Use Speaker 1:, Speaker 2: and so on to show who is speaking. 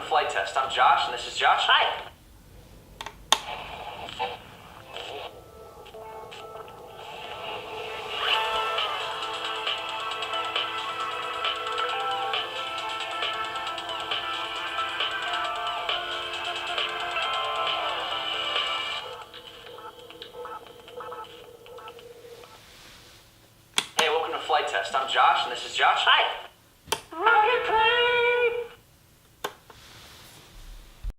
Speaker 1: to Flight Test. I'm Josh, and this is Josh.
Speaker 2: Hi.
Speaker 1: Hey, welcome to Flight Test. I'm Josh, and this is Josh.
Speaker 2: Hi.
Speaker 3: Rocket plane!